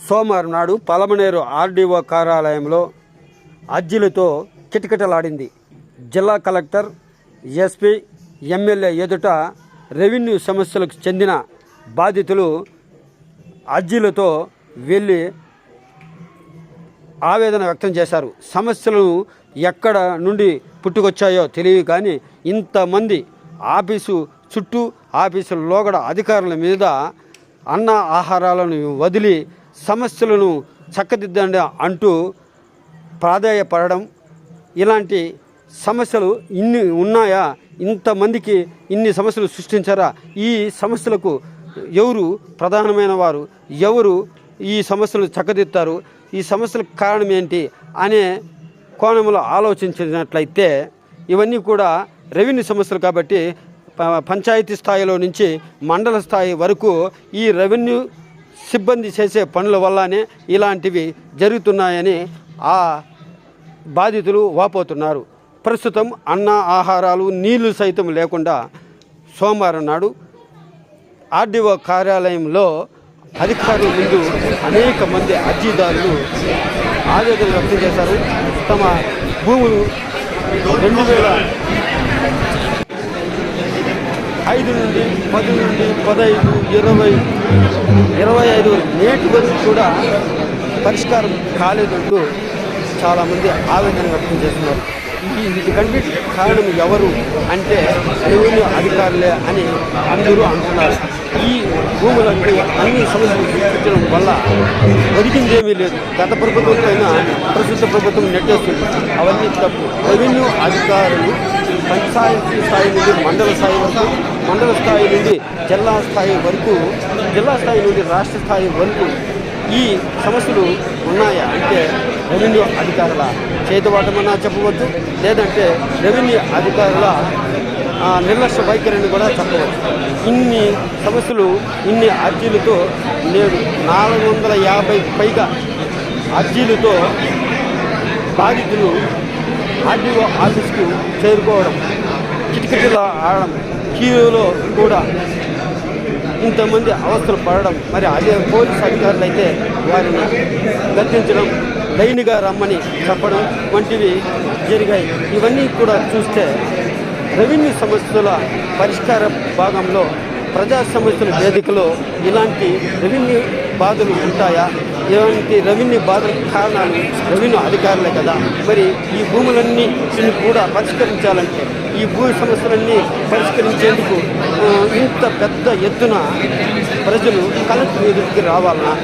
సోమవారం నాడు పలమనేరు ఆర్డీఓ కార్యాలయంలో అర్జీలతో కిటకిటలాడింది. జిల్లా కలెక్టర్, ఎస్పీ, ఎమ్మెల్యే ఎదుట రెవెన్యూ సమస్యలకు చెందిన బాధితులు అర్జీలతో వెళ్ళి ఆవేదన వ్యక్తం చేశారు. సమస్యలు ఎక్కడ నుండి పుట్టుకొచ్చాయో తెలియదు, కానీ ఇంతమంది ఆఫీసు చుట్టూ, ఆఫీసుల లోగడ అధికారుల మీద అన్న ఆహారాలను వదిలి సమస్యలను చక్కదిద్దండి అంటూ ప్రాధేయపడడం, ఇలాంటి సమస్యలు ఇన్ని ఉన్నాయా, ఇంతమందికి ఇన్ని సమస్యలు సృష్టించారా, ఈ సమస్యలకు ఎవరు ప్రధానమైన వారు, ఎవరు ఈ సమస్యలు చక్కదిద్దారు, ఈ సమస్యలకు కారణం ఏంటి అనే కోణంలో ఆలోచించినట్లయితే ఇవన్నీ కూడా రెవెన్యూ సమస్యలు కాబట్టి పంచాయతీ స్థాయిలో నుంచి మండల స్థాయి వరకు ఈ రెవెన్యూ సిబ్బంది చేసే పనుల వల్లనే ఇలాంటివి జరుగుతున్నాయని ఆ బాధితులు వాపోతున్నారు. ప్రస్తుతం అన్న ఆహారాలు, నీళ్లు సైతం లేకుండా సోమవారం నాడు ఆర్డీఓ కార్యాలయంలో అధికారుల ముందు అనేక మంది అర్జీదారులు ఆవేదన వ్యక్తం చేశారు. తమ భూములు 2005 నుండి 10 నుండి 15, 20, 25 నేటి వరకు కూడా పరిష్కారం కాలేదంటూ చాలామంది ఆవేదన వ్యక్తం చేస్తున్నారు. వీటికంటే కారణం ఎవరు అంటే రెవెన్యూ అధికారులే అని అందరూ అంటున్నారు. ఈ భూములకు అన్ని సమస్యలు సృష్టించడం వల్ల ఒరిగిందేమీ లేదు. గత ప్రభుత్వం అయినా ప్రస్తుత ప్రభుత్వం నెట్టేస్తుంది. అవన్నీ తప్పు. రెవెన్యూ అధికారులు పంచాయతీ స్థాయి నుండి మండల స్థాయి వరకు, మండల స్థాయి నుండి జిల్లా స్థాయి వరకు, జిల్లా స్థాయి నుండి రాష్ట్ర స్థాయి వరకు ఈ సమస్యలు ఉన్నాయా అంటే రెవెన్యూ అధికారుల చేతివాటమన్నా చెప్పవచ్చు, లేదంటే రెవెన్యూ అధికారుల నిర్లక్ష్య వైఖరిని కూడా చెప్పవచ్చు. ఇన్ని సమస్యలు, ఇన్ని అర్జీలతో నేడు 450 పైగా అర్జీలతో బాధితులు ఆర్డీఓ ఆఫీస్కు చేరుకోవడం, కిటకిటలు ఆడడం, క్యూలో కూడా ఇంతమంది అవస్థలు పడడం, మరి అదే పోలీస్ అధికారులు అయితే వారిని గద్దించడం, లైన్గా రమ్మని చెప్పడం వంటివి జరిగాయి. ఇవన్నీ కూడా చూస్తే రెవెన్యూ సమస్యల పరిష్కార భాగంలో, ప్రజా సమస్యల వేదికలో ఇలాంటి రెవెన్యూ బాధలు ఉంటాయా? ఇలాంటి రెవెన్యూ బాధలకు కారణాలు రెవెన్యూ అధికారులే కదా. మరి ఈ భూములన్నీ కూడా పరిష్కరించాలంటే, ఈ భూ సమస్యలన్నీ పరిష్కరించేందుకు ఇంత పెద్ద ఎత్తున ప్రజలు కలెక్టర్ ఎదుటికి రావాలన్నా